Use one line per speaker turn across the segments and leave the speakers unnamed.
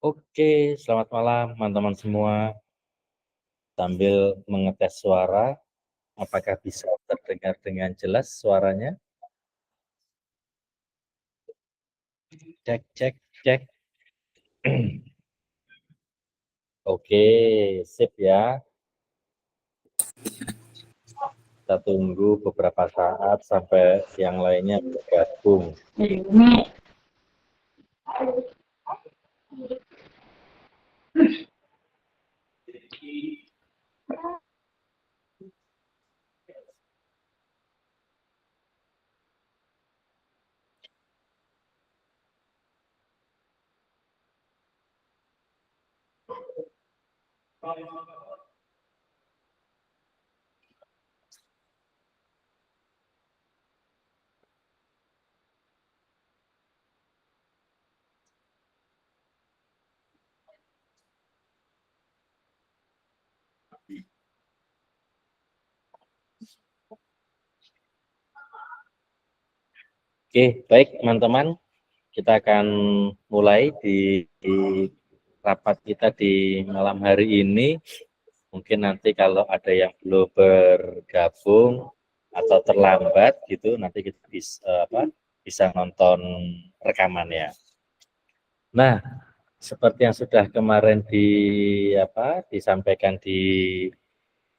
Oke, selamat malam teman-teman semua. Sambil mengetes suara, apakah bisa terdengar dengan jelas suaranya? Cek, cek, cek. Oke, sip ya. Kita tunggu beberapa saat sampai yang lainnya bergabung. Oke, baik teman-teman. Kita akan mulai di rapat kita di malam hari ini. Mungkin nanti kalau ada yang belum bergabung atau terlambat gitu, nanti kita bisa nonton rekamannya. Nah, seperti yang sudah kemarin disampaikan di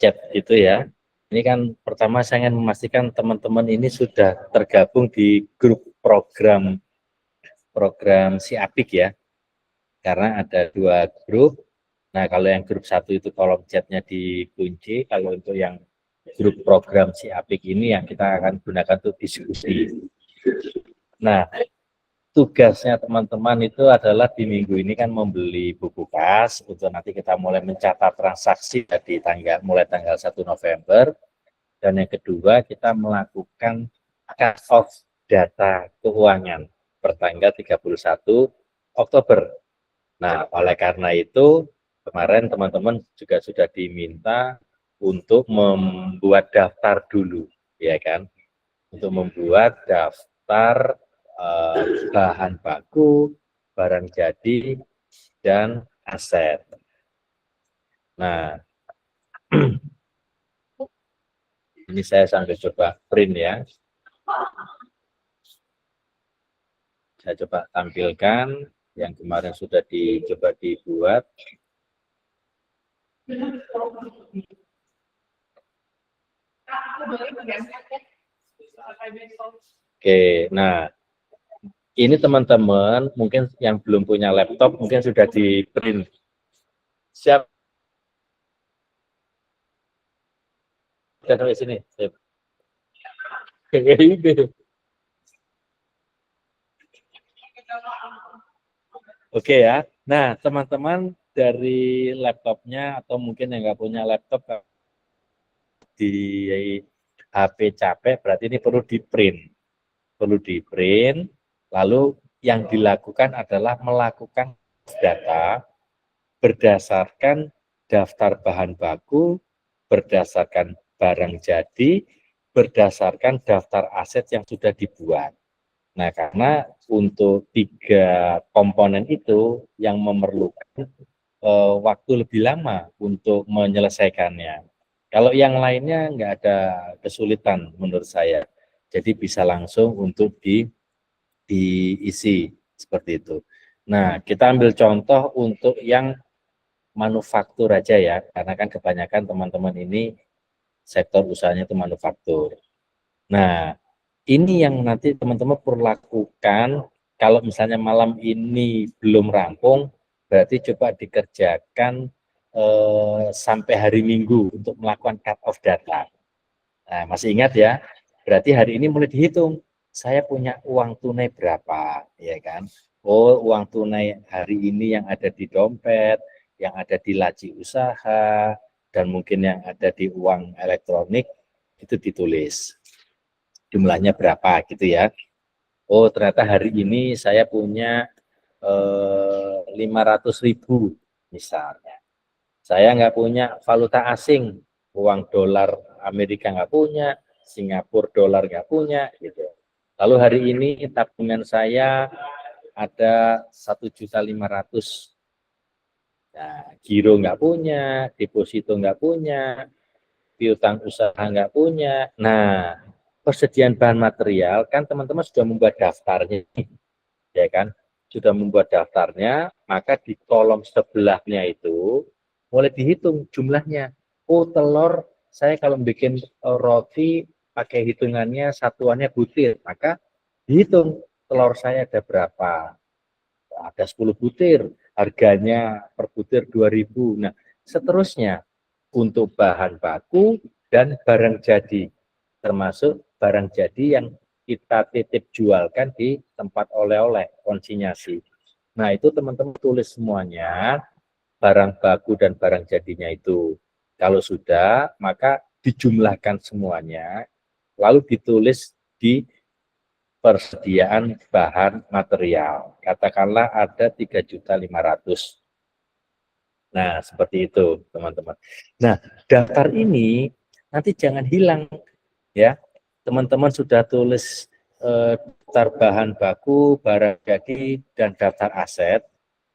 chat itu ya. Ini kan pertama saya ingin memastikan teman-teman ini sudah tergabung di grup program si Apik ya. Karena ada 2 grup. Nah, kalau yang grup 1 itu kolom chatnya dikunci, kalau untuk yang grup program si Apik ini yang kita akan gunakan untuk diskusi. Nah, tugasnya teman-teman itu adalah di minggu ini kan membeli buku kas untuk nanti kita mulai mencatat transaksi mulai tanggal 1 November, dan yang kedua kita melakukan cut off data keuangan pertanggal 31 Oktober. Nah, oleh karena itu kemarin teman-teman juga sudah diminta untuk membuat daftar dulu, ya kan? Untuk membuat daftar bahan baku, barang jadi, dan aset. Nah, ini saya sambil coba print ya. Saya coba tampilkan yang kemarin sudah dicoba dibuat. Oke, nah ini teman-teman mungkin yang belum punya laptop mungkin sudah di print. Siap? Sudah sampai sini. Siap. Oke ya. Nah, teman-teman dari laptopnya atau mungkin yang nggak punya laptop di HP capek, berarti ini perlu di print. Perlu di print, lalu yang dilakukan adalah melakukan data berdasarkan daftar bahan baku, berdasarkan barang jadi, berdasarkan daftar aset yang sudah dibuat. Nah, karena untuk 3 komponen itu yang memerlukan waktu lebih lama untuk menyelesaikannya. Kalau yang lainnya nggak ada kesulitan menurut saya. Jadi bisa langsung untuk diisi seperti itu. Nah, kita ambil contoh untuk yang manufaktur aja ya, karena kan kebanyakan teman-teman ini sektor usahanya itu manufaktur. Nah, ini yang nanti teman-teman perlu lakukan kalau misalnya malam ini belum rampung, berarti coba dikerjakan sampai hari Minggu untuk melakukan cut off data. Nah, masih ingat ya? Berarti hari ini mulai dihitung. Saya punya uang tunai berapa, ya kan? Oh, uang tunai hari ini yang ada di dompet, yang ada di laci usaha, dan mungkin yang ada di uang elektronik itu ditulis jumlahnya berapa gitu ya. Oh, ternyata hari ini saya punya 500.000 misalnya. Saya nggak punya valuta asing, uang dolar Amerika nggak punya, Singapura dolar nggak punya, gitu. Lalu hari ini tabungan saya ada 1.500.000 Nah, giro nggak punya, deposito nggak punya, piutang usaha nggak punya. Nah, persediaan bahan material kan teman-teman sudah membuat daftarnya, ya kan? Sudah membuat daftarnya, maka di kolom sebelahnya itu mulai dihitung jumlahnya. Oh, telur saya kalau bikin roti pakai hitungannya satuannya butir, maka dihitung telur saya ada berapa. Ada 10 butir, harganya per butir 2.000. Nah, seterusnya untuk bahan baku dan barang jadi, termasuk barang jadi yang kita titip jualkan di tempat oleh-oleh, konsinyasi. Nah, itu teman-teman tulis semuanya, barang baku dan barang jadinya itu. Kalau sudah, maka dijumlahkan semuanya, lalu ditulis di persediaan bahan material. Katakanlah ada 3.500.000. Nah, seperti itu, teman-teman. Nah, daftar ini nanti jangan hilang ya. Teman-teman sudah tulis daftar bahan baku, barang jadi, dan daftar aset.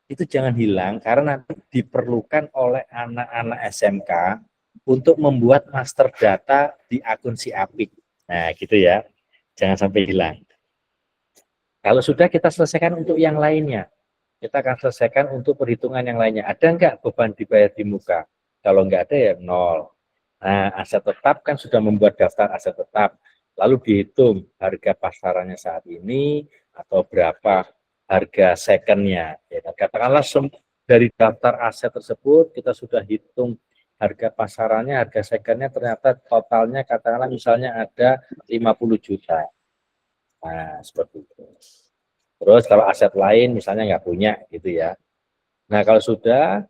Itu jangan hilang karena nanti diperlukan oleh anak-anak SMK untuk membuat master data di akun si Apik. Nah, gitu ya. Jangan sampai hilang. Kalau sudah kita selesaikan untuk yang lainnya, kita akan selesaikan untuk perhitungan yang lainnya. Ada nggak beban dibayar di muka? Kalau nggak ada ya nol. Nah, aset tetap kan sudah membuat daftar aset tetap. Lalu dihitung harga pasarannya saat ini atau berapa harga secondnya. Ya, katakanlah dari daftar aset tersebut kita sudah hitung harga pasarannya, harga secondnya ternyata totalnya katakanlah misalnya ada 50 juta. Nah, seperti itu. Terus kalau aset lain misalnya nggak punya gitu ya. Nah kalau sudah,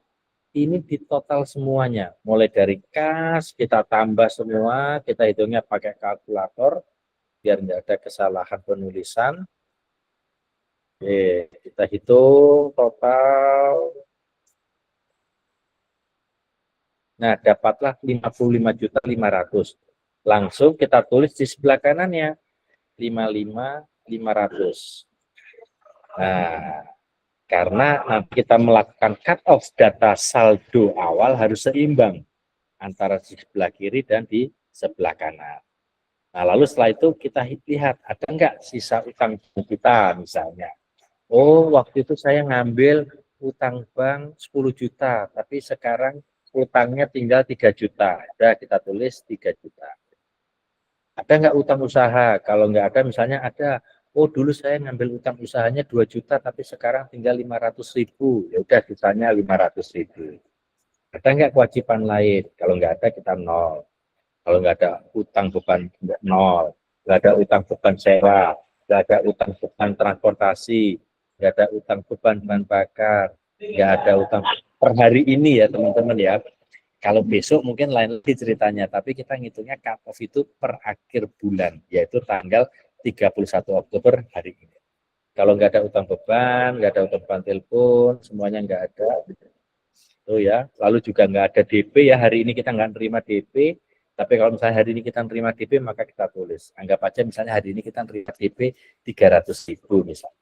ini di total semuanya. Mulai dari kas, kita tambah semua, kita hitungnya pakai kalkulator, biar nggak ada kesalahan penulisan. Oke, kita hitung total. Nah, dapatlah 55.500.000. Langsung kita tulis di sebelah kanannya, 55.500. Nah, karena nanti kita melakukan cut off data saldo awal harus seimbang antara di sebelah kiri dan di sebelah kanan. Nah, lalu setelah itu kita lihat ada enggak sisa utang kita misalnya. Oh, waktu itu saya ngambil utang bank 10 juta, tapi sekarang utangnya tinggal 3 juta. Udah kita tulis 3 juta. Ada nggak utang usaha? Kalau nggak ada, misalnya ada, oh dulu saya ngambil utang usahanya 2 juta, tapi sekarang tinggal 500.000. Ya udah sisanya 500.000. Ada nggak kewajiban lain? Kalau nggak ada, kita nol. Kalau nggak ada utang beban, nol. Nggak ada utang beban sewa, nggak ada utang beban transportasi, nggak ada utang beban bahan bakar, nggak ada utang per hari ini ya teman-teman ya. Kalau besok mungkin lain lagi ceritanya, tapi kita ngitungnya cut off itu per akhir bulan, yaitu tanggal 31 Oktober hari ini. Kalau nggak ada utang beban, nggak ada utang beban telepon, semuanya nggak ada. Oh ya, lalu juga nggak ada DP ya, hari ini kita nggak terima DP, tapi kalau misalnya hari ini kita terima DP, maka kita tulis. Anggap aja misalnya hari ini kita terima DP 300.000 misalnya.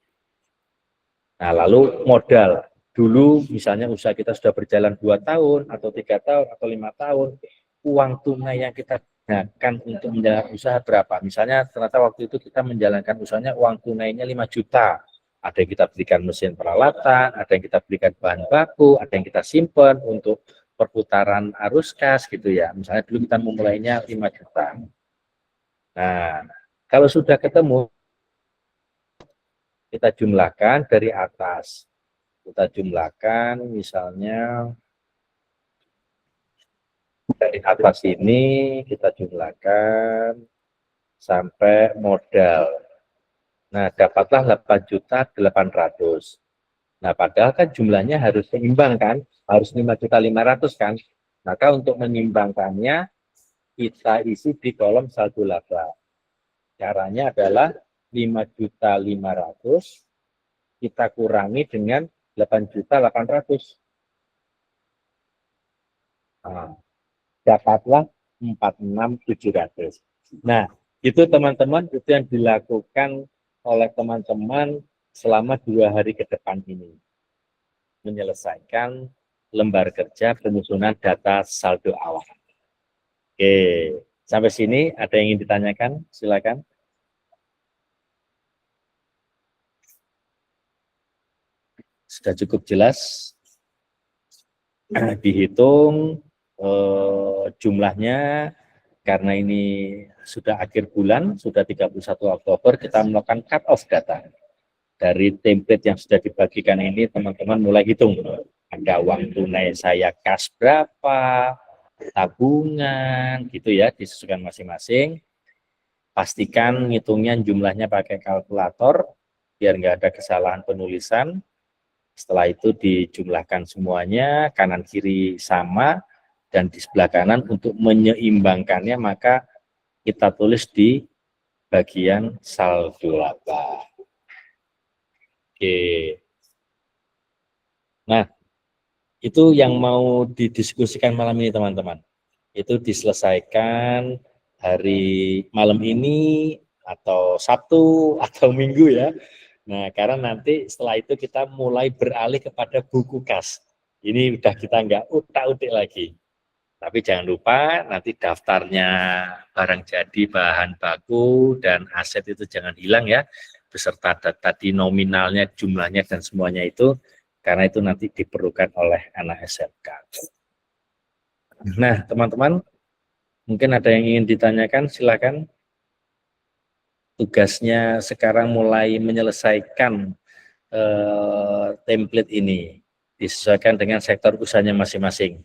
Nah, lalu modal. Dulu misalnya usaha kita sudah berjalan 2 tahun, atau 3 tahun, atau 5 tahun, uang tunai yang kita gunakan untuk menjalankan usaha berapa? Misalnya ternyata waktu itu kita menjalankan usahanya uang tunainya 5 juta. Ada yang kita berikan mesin peralatan, ada yang kita berikan bahan baku, ada yang kita simpan untuk perputaran arus kas gitu ya. Misalnya dulu kita memulainya 5 juta. Nah, kalau sudah ketemu, kita jumlahkan dari atas. Kita jumlahkan misalnya dari atas ini kita jumlahkan sampai modal. Nah, dapatlah 8.800.000. Nah, padahal kan jumlahnya harus seimbang kan? Harus 5.500.000 kan? Maka untuk menyimbangkannya kita isi di kolom saldo laba. Caranya adalah 5.500.000 kita kurangi dengan 8.800.000. Nah, dapatlah 46.700. Nah, itu teman-teman, itu yang dilakukan oleh teman-teman selama 2 hari ke depan ini. Menyelesaikan lembar kerja penyusunan data saldo awal. Oke, sampai sini ada yang ingin ditanyakan? Silakan. Sudah cukup jelas? Dihitung jumlahnya, karena ini sudah akhir bulan, sudah 31 Oktober, kita melakukan cut off data. Dari template yang sudah dibagikan ini, teman-teman mulai hitung. Ada uang tunai saya kas berapa, tabungan, gitu ya, disesuaikan masing-masing. Pastikan ngitungnya jumlahnya pakai kalkulator, biar nggak ada kesalahan penulisan. Setelah itu dijumlahkan semuanya, kanan kiri sama, dan di sebelah kanan untuk menyeimbangkannya maka kita tulis di bagian saldo laba. Oke. Nah, itu yang mau didiskusikan malam ini teman-teman. Itu diselesaikan hari malam ini atau Sabtu atau Minggu ya. Nah, karena nanti setelah itu kita mulai beralih kepada buku kas. Ini udah kita nggak utak-utik lagi. Tapi jangan lupa nanti daftarnya barang jadi, bahan baku, dan aset itu jangan hilang ya. Beserta tadi nominalnya, jumlahnya, dan semuanya itu. Karena itu nanti diperlukan oleh anak SMK. Nah, teman-teman, mungkin ada yang ingin ditanyakan, silakan. Tugasnya sekarang mulai menyelesaikan template ini. Disesuaikan dengan sektor usahanya masing-masing.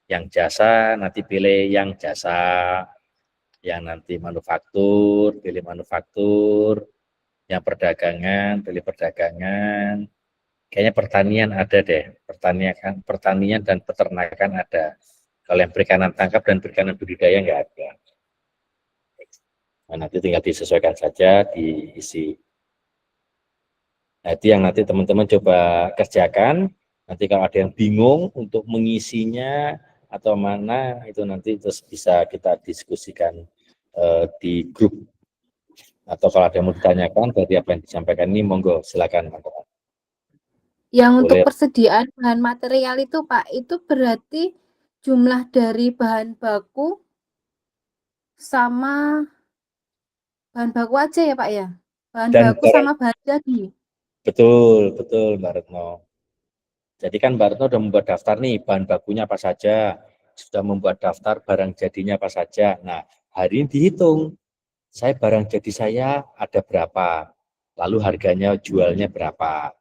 Yang jasa nanti pilih yang jasa, yang nanti manufaktur pilih manufaktur, yang perdagangan pilih perdagangan. Kayaknya pertanian ada deh, pertanian dan peternakan ada. Kalau yang perikanan tangkap dan perikanan budidaya nggak ada. Nah, nanti tinggal disesuaikan saja, diisi. Nah, itu yang nanti teman-teman coba kerjakan. Nanti kalau ada yang bingung untuk mengisinya atau mana, itu nanti terus bisa kita diskusikan di grup. Atau kalau ada yang mau ditanyakan dari apa yang disampaikan ini, monggo silakan.
Yang untuk
Boleh.
persediaan bahan material itu Pak, itu berarti jumlah dari bahan baku sama bahan baku aja ya Pak ya? Bahan
Dan
baku sama bahan jadi.
betul, betul Mbak Retno. Jadi kan Mbak Retno sudah membuat daftar nih, bahan bakunya apa saja, sudah membuat daftar barang jadinya apa saja. Nah, hari ini dihitung, saya barang jadi saya ada berapa, lalu harganya jualnya berapa.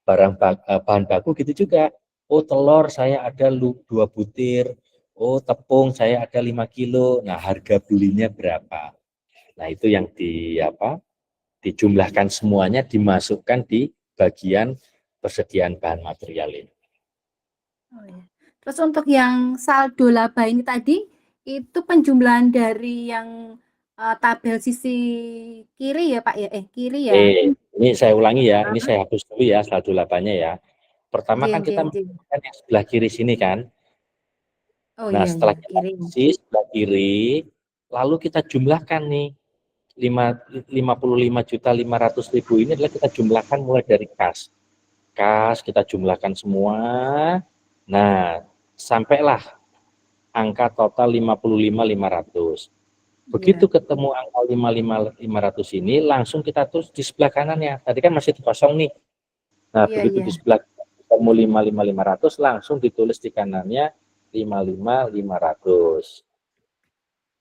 Bahan baku gitu juga. Oh, telur saya ada 2 butir, oh tepung saya ada 5 kilo. Nah, harga belinya berapa. Nah, itu yang dijumlahkan semuanya, dimasukkan di bagian persediaan bahan material ini.
Oh, ya. Terus untuk yang saldo laba ini tadi, itu penjumlahan dari yang tabel sisi kiri ya Pak ya? Kiri ya?
Ini saya ulangi ya, ini saya hapus dulu ya saldo labanya ya. Pertama kan kita
Oke.
menggunakan yang sebelah kiri sini kan.
Oh
Nah,
iya,
setelah kita
kiri.
isi sebelah kiri, lalu kita jumlahkan nih 55.500.000 ini adalah kita jumlahkan mulai dari kas. Kas kita jumlahkan semua. Nah, sampailah angka total 55.500. Begitu ketemu angka 55.500 ini, langsung kita tulis di sebelah kanannya. Tadi kan masih kosong nih. Nah, begitu di sebelah ketemu 55.500, langsung ditulis di kanannya 55.500.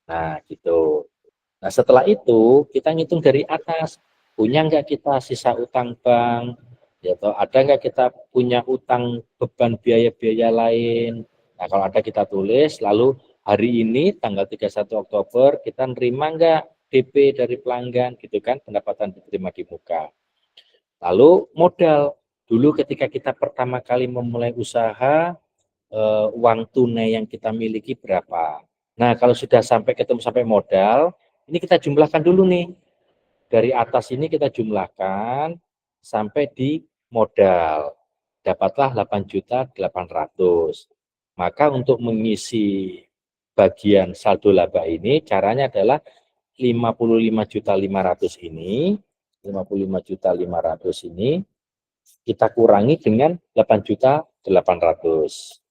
Nah, gitu. Nah, setelah itu kita ngitung dari atas. Punya nggak kita sisa utang bank? Ya, atau ada nggak kita punya utang beban biaya-biaya lain? Nah, kalau ada kita tulis, lalu hari ini tanggal 31 Oktober kita nerima nggak DP dari pelanggan gitu kan, pendapatan diterima di muka. Lalu modal, dulu ketika kita pertama kali memulai usaha, uang tunai yang kita miliki berapa. Nah, kalau sudah ketemu sampai modal, ini kita jumlahkan dulu nih. Dari atas ini kita jumlahkan sampai di modal. Dapatlah 8.800.000. Maka untuk mengisi bagian saldo laba ini, caranya adalah 55.500.000 ini, 55.500.000 ini kita kurangi dengan 8.800.000.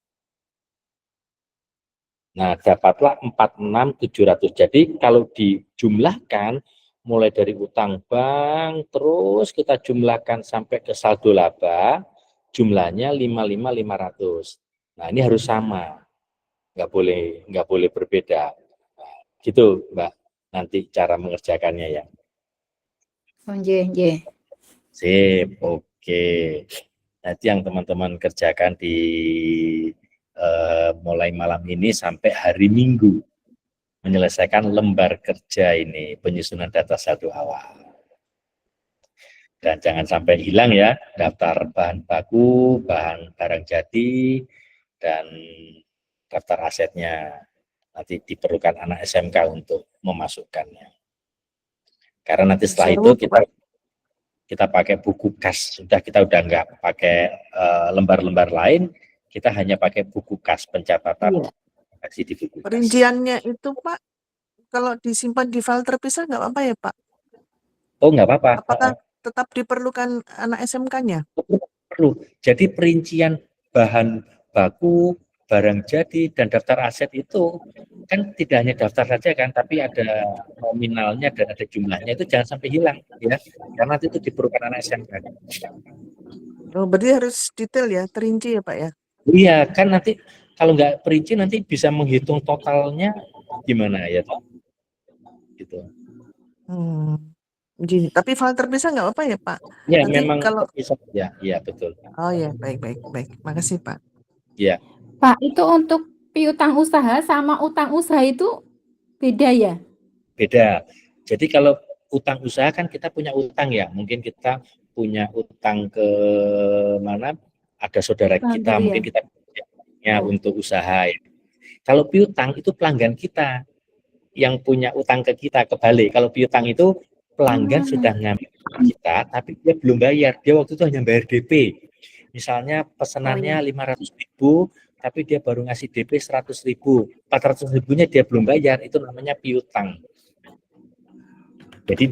Nah, dapatlah 46.700. Jadi kalau dijumlahkan mulai dari utang bank terus kita jumlahkan sampai ke saldo laba, jumlahnya 55.500. Nah, ini harus sama. Nggak boleh berbeda. Nah, gitu, Mbak. Nanti cara mengerjakannya ya.
Oh, nggih, nggih.
Sip, oke. Nanti yang teman-teman kerjakan di mulai malam ini sampai hari Minggu menyelesaikan lembar kerja ini, penyusunan data saldo awal. Dan jangan sampai hilang ya daftar bahan baku, bahan barang jadi, dan daftar asetnya. Nanti diperlukan anak SMK untuk memasukkannya. Karena nanti setelah itu kita pakai buku kas, kita udah nggak pakai lembar-lembar lain, kita hanya pakai buku kas pencatatan transaksi di buku kas.
Perinciannya itu Pak, kalau disimpan di file terpisah nggak apa-apa ya Pak?
Oh, nggak apa-apa.
Apakah tetap diperlukan anak SMK-nya?
Perlu. Jadi perincian bahan baku, barang jadi, dan daftar aset itu kan tidak hanya daftar saja kan, tapi ada nominalnya dan ada jumlahnya, itu jangan sampai hilang ya, karena itu diperlukan anak SMK.
Oh, berarti harus detail ya, terinci ya Pak ya?
Iya, kan nanti kalau nggak perinci nanti bisa menghitung totalnya gimana ya toh? Gitu.
Gini. Tapi file terpisah nggak apa-apa ya Pak?
Ya,
Nanti
memang
kalau
bisa ya, iya betul.
oh ya, baik. Makasih Pak.
Ya,
Pak, itu untuk piutang usaha sama utang usaha itu beda ya?
beda. Jadi kalau utang usaha kan kita punya utang ya, mungkin kita punya utang ke mana, ada saudara kita,
Pelanggar ya?
mungkin kita punya untuk usaha ya. Kalau piutang itu pelanggan kita yang punya utang ke kita, kebalik. Kalau piutang itu pelanggan sudah ngambil kita, tapi dia belum bayar. Dia waktu itu hanya bayar DP. Misalnya pesanannya 500.000, tapi dia baru ngasih DP 100.000. 400.000-nya dia belum bayar, itu namanya piutang. Jadi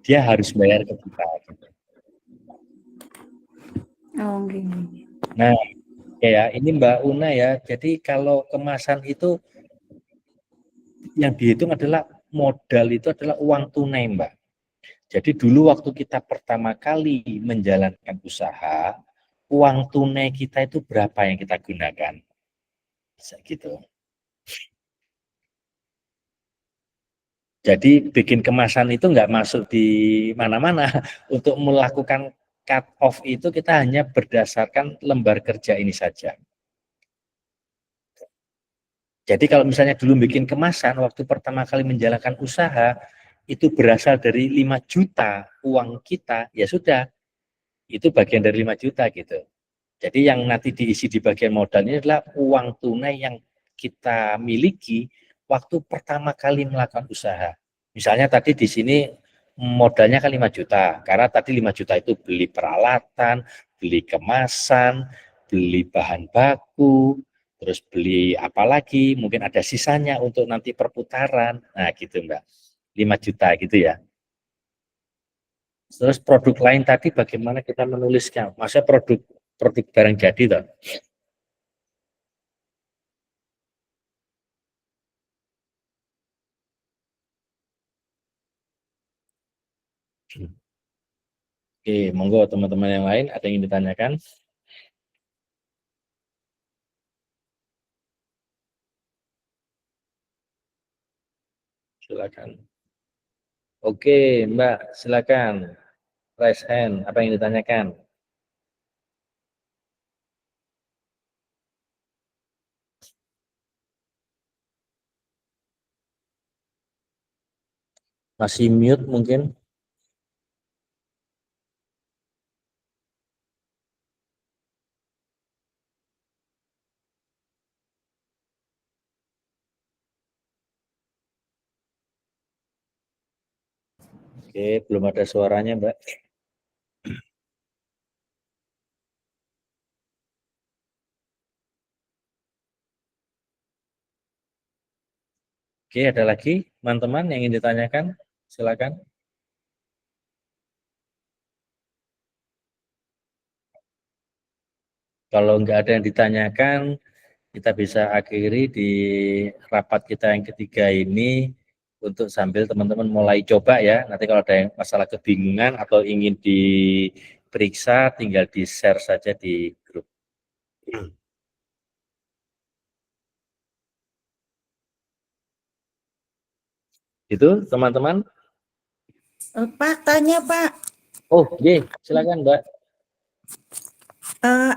dia harus bayar ke kita.
Oh, okay.
Nah, ya ini Mbak Una ya. Jadi kalau kemasan itu yang dihitung adalah modal, itu adalah uang tunai, Mbak. Jadi dulu waktu kita pertama kali menjalankan usaha, uang tunai kita itu berapa yang kita gunakan? Gitu. Jadi bikin kemasan itu nggak masuk di mana-mana. Untuk melakukan cut off itu kita hanya berdasarkan lembar kerja ini saja. Jadi kalau misalnya dulu bikin kemasan, waktu pertama kali menjalankan usaha, itu berasal dari 5 juta uang kita, ya sudah, itu bagian dari 5 juta gitu. Jadi yang nanti diisi di bagian modal ini adalah uang tunai yang kita miliki waktu pertama kali melakukan usaha. Misalnya tadi di sini modalnya kan 5 juta, karena tadi 5 juta itu beli peralatan, beli kemasan, beli bahan baku, terus beli apa lagi, mungkin ada sisanya untuk nanti perputaran. Nah gitu Mbak, 5 juta gitu ya. Terus produk lain tadi bagaimana kita menulisnya? Maksudnya produk barang jadi toh. Oke, monggo teman-teman yang lain ada yang ingin ditanyakan? Silakan. Oke, Mbak, silakan. Raise hand, apa yang ditanyakan? Masih mute mungkin? Oke, belum ada suaranya, Mbak. Oke, ada lagi teman-teman yang ingin ditanyakan? Silakan. Kalau nggak ada yang ditanyakan, kita bisa akhiri di rapat kita yang ketiga ini untuk sambil teman-teman mulai coba ya. Nanti kalau ada yang masalah kebingungan atau ingin diperiksa, tinggal di-share saja di grup. Itu teman-teman.
Pak, tanya Pak,
Oh, iya, silakan Mbak.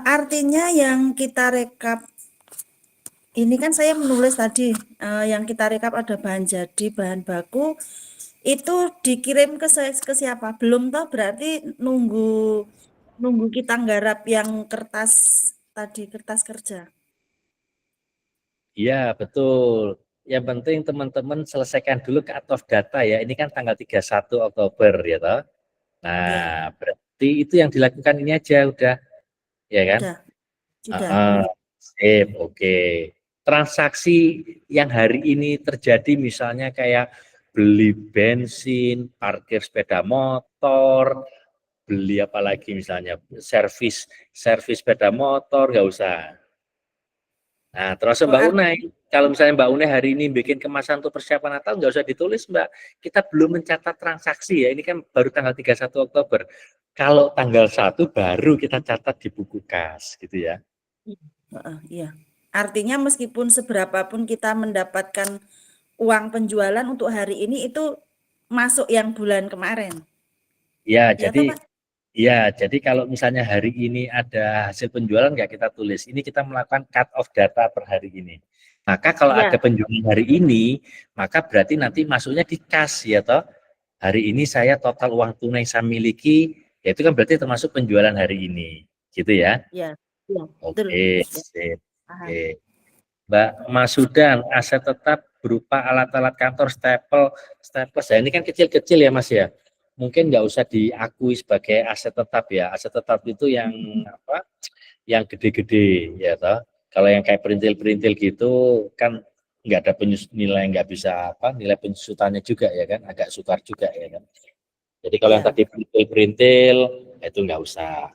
artinya yang kita rekap, ini kan saya menulis tadi, yang kita rekap ada bahan jadi, bahan baku, itu dikirim ke siapa? Belum toh, berarti nunggu kita nggarap yang kertas tadi, kertas kerja.
Iya, betul. Yang penting teman-teman selesaikan dulu cut off data ya. Ini kan tanggal 31 Oktober ya toh. Nah,
Ya,
berarti itu yang dilakukan ini aja udah, ya kan?
sudah.
Sip, oke. Transaksi yang hari ini terjadi misalnya kayak beli bensin, parkir sepeda motor, beli apa lagi misalnya servis sepeda motor, nggak usah. Nah, terus Mbak Unai, kalau misalnya Mbak Unai hari ini bikin kemasan untuk persiapan Natal, nggak usah ditulis Mbak. Kita belum mencatat transaksi ya, ini kan baru tanggal 31 Oktober. Kalau tanggal 1 baru kita catat di buku kas, gitu ya.
Iya. Artinya meskipun seberapapun kita mendapatkan uang penjualan untuk hari ini itu masuk yang bulan kemarin.
Ya,
Ya
jadi
toh, Pak?
jadi kalau misalnya hari ini ada hasil penjualan nggak kita tulis. Ini kita melakukan cut off data per hari ini. Maka kalau
Iya.
ada penjualan hari ini, maka berarti nanti masuknya di kas ya toh. Hari ini saya total uang tunai saya miliki, ya itu kan berarti termasuk penjualan hari ini. Gitu ya.
Iya. Iya, betul.
Oke,
Ya,
sip.
paham.
Oke. Mbak Masudan, aset tetap berupa alat-alat kantor, staples. Ya, ini kan kecil-kecil ya Mas ya. Mungkin nggak usah diakui sebagai aset tetap ya. Aset tetap itu yang apa? Yang gede-gede ya toh. Kalau yang kayak perintil-perintil gitu kan nggak ada nilai, nggak bisa apa, nilai penyusutannya juga ya kan, agak sukar juga ya kan. Jadi kalau yang
Iya.
tadi perintil-perintil itu nggak usah.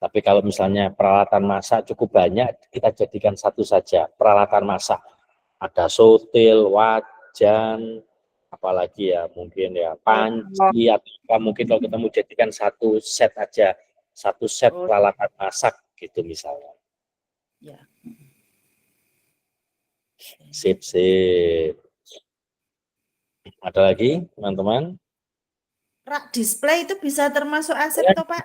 Tapi kalau misalnya peralatan masak cukup banyak, kita jadikan satu saja, peralatan masak. Ada sotil, wajan, apalagi ya mungkin ya panci, atau mungkin kalau kita mau jadikan satu set aja, satu set
Oh,
peralatan masak gitu misalnya.
ya.
Sip, sip. Ada lagi teman-teman?
Rak display itu bisa termasuk aset toh, Pak?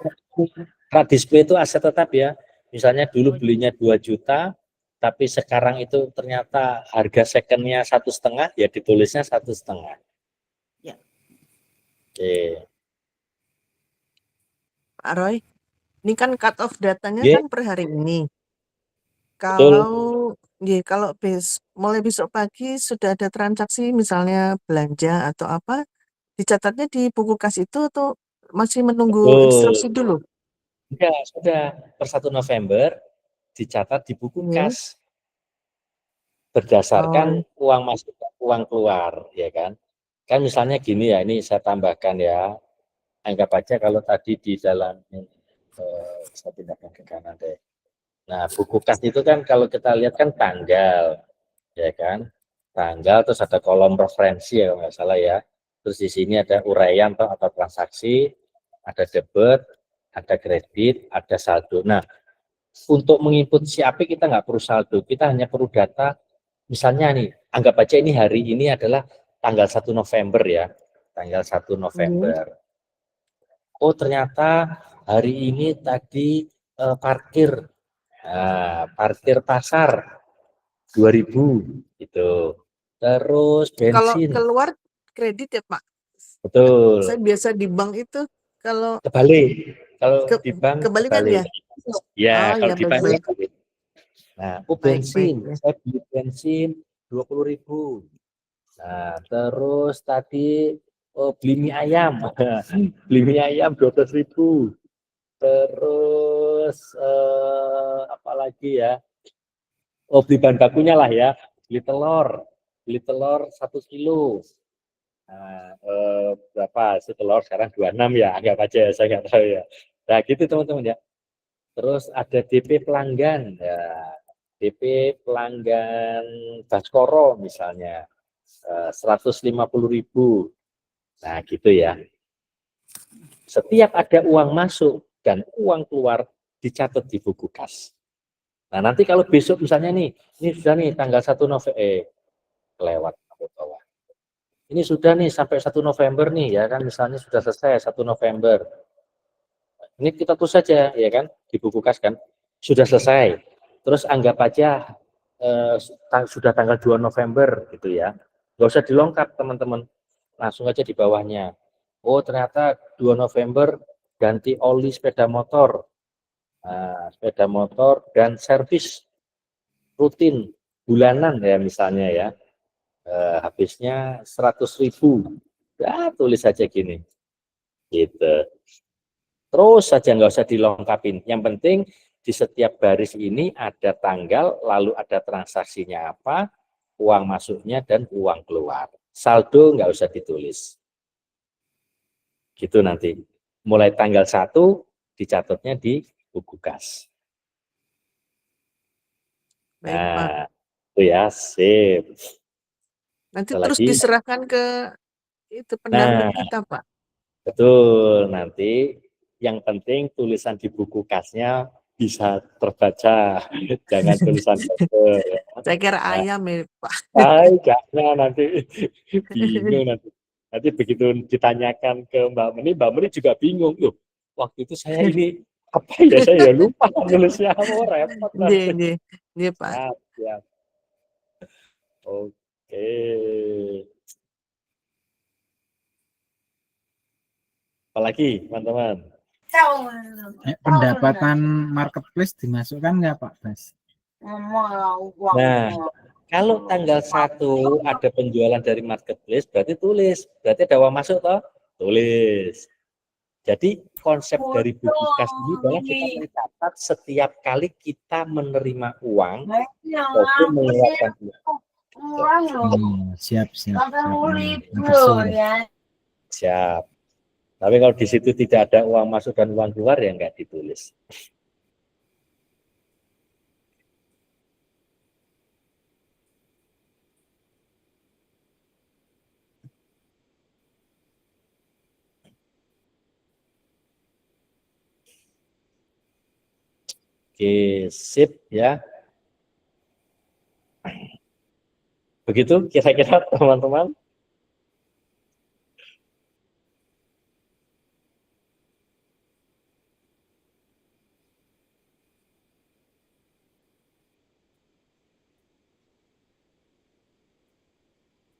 Rak display itu aset tetap ya. Misalnya dulu
Oh,
belinya 2 juta, tapi sekarang itu ternyata harga secondnya 1,5, ya ditulisnya 1,5.
ya.
Oke.
Pak Roy, ini kan cut off datanya
Ye,
kan per hari ini.
betul.
Kalau mulai besok pagi sudah ada transaksi misalnya belanja atau apa, dicatatnya di buku kas itu atau masih menunggu instruksi
Betul.
dulu?
Enggak, sudah per 1 November dicatat di buku
Iya.
kas berdasarkan
Oh,
uang masuk dan uang keluar, ya kan? Kan misalnya gini ya, ini saya tambahkan ya. Anggap aja kalau tadi di dalam saya pindahkan ke kanan deh. Nah, buku kas itu kan kalau kita lihat kan tanggal, ya kan? Tanggal terus ada kolom referensi ya kalau nggak salah ya. Terus di sini ada uraian atau transaksi, ada debit, ada kredit, ada saldo. Nah, untuk menginput SIAP kita nggak perlu saldo, kita hanya perlu data. Misalnya nih, anggap aja ini hari ini adalah tanggal 1 November ya, tanggal 1 November. Oh ternyata hari ini tadi parkir, parkir pasar 2.000 gitu. Terus
kalau
bensin,
keluar kredit ya Pak. Saya
betul.
biasa di bank itu kalau
Kebalik, kalau
ke,
di bank
kebalikan
kebalik.
ya.
Ya,
Oh
kalau
ya
di bank
baik-baik.
kebalik. Nah,
Baik-baik
bensin,
ya.
saya beli bensin 20.000. Nah, terus tadi beli mie ayam, beli mie ayam 12.000. Terus apa lagi ya? Oh, beli bahan bakunya lah ya. Beli telur 1 kilo. Nah, berapa sih telur sekarang 26 ya, anggap aja ya, saya nggak tahu ya. Nah, gitu teman-teman ya. Terus ada DP pelanggan. Ya, DP pelanggan Baskoro misalnya 150.000. Nah, gitu ya. Setiap ada uang masuk dan uang keluar dicatat di buku kas. Nah, nanti kalau besok misalnya nih, ini sudah nih tanggal 1 November, kelewat aku bawa. Ini sudah nih sampai 1 November nih ya kan, misalnya sudah selesai 1 November. Ini kita tulis saja ya kan di buku kas kan, sudah selesai. Terus anggap aja sudah tanggal 2 November gitu ya. Nggak usah dilengkap teman-teman, langsung aja di bawahnya. Oh ternyata 2 November ganti oli sepeda motor. Nah, sepeda motor dan servis rutin bulanan ya misalnya ya. Habisnya 100.000. Ya tulis saja gini. Gitu. Terus saja nggak usah dilengkapin. Yang penting di setiap baris ini ada tanggal, lalu ada transaksinya apa, uang masuknya dan uang keluar. Saldo nggak usah ditulis. Gitu nanti. Mulai tanggal 1 dicatatnya di buku kas.
Baik, Pak.
Nah, itu ya, sip.
Nanti
Ada
terus
lagi?
diserahkan ke itu pendamping
Nah,
kita, Pak.
betul. Nanti yang penting tulisan di buku kasnya bisa terbaca. Jangan tulisan kecil. Ya.
Saya kira
Nah,
ayam ya, Pak.
jangan nanti bingung nanti. Nanti begitu ditanyakan ke Mbak Meni juga bingung. Loh, waktu itu saya ini apa ya, saya lupa nulisnya apa, repot nanti.
Iya, Pak.
Siap, siap. Oke. Apalagi teman-teman?
Pendapatan marketplace dimasukkan nggak Pak Bas?
Nah, kalau tanggal 1 ada penjualan dari marketplace, berarti tulis. Berarti ada uang masuk toh? Tulis. Jadi konsep dari buku kas ini adalah kita mencatat setiap kali kita menerima uang maupun mengeluarkan uang.
Siap.
Siap. Tapi kalau di situ tidak ada uang masuk dan uang keluar ya nggak ditulis. Oke, sip ya. Begitu kira-kira teman-teman.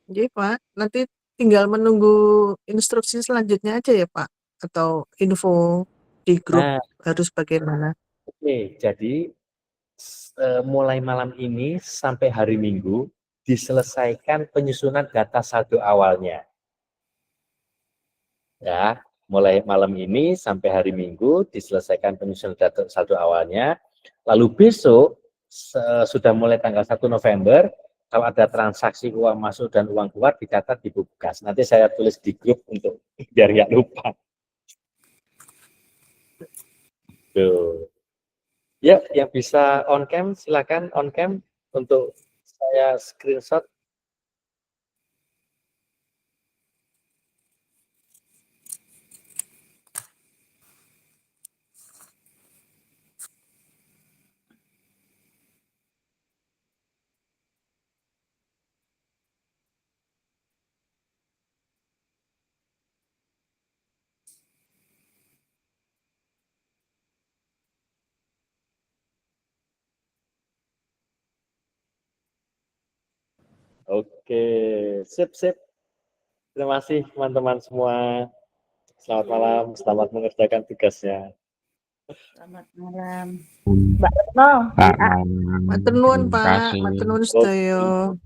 Jadi Pak, nanti tinggal menunggu instruksi selanjutnya aja ya Pak? Atau info di grup
Nah,
harus bagaimana?
oke, jadi mulai malam ini sampai hari Minggu diselesaikan penyusunan data saldo awalnya. Ya, mulai malam ini sampai hari Minggu diselesaikan penyusunan data saldo awalnya. Lalu besok sudah mulai tanggal 1 November, kalau ada transaksi uang masuk dan uang keluar dicatat di buku kas. Nanti saya tulis di grup untuk biar nggak lupa. Tuh. Ya, yang bisa on cam silakan on cam untuk saya screenshot. Oke, sip. Terima kasih teman-teman semua. Selamat malam, selamat mengerjakan tugasnya.
Selamat malam. Mbak Retno.
Matur nuwun Pak, matur nuwun sedaya.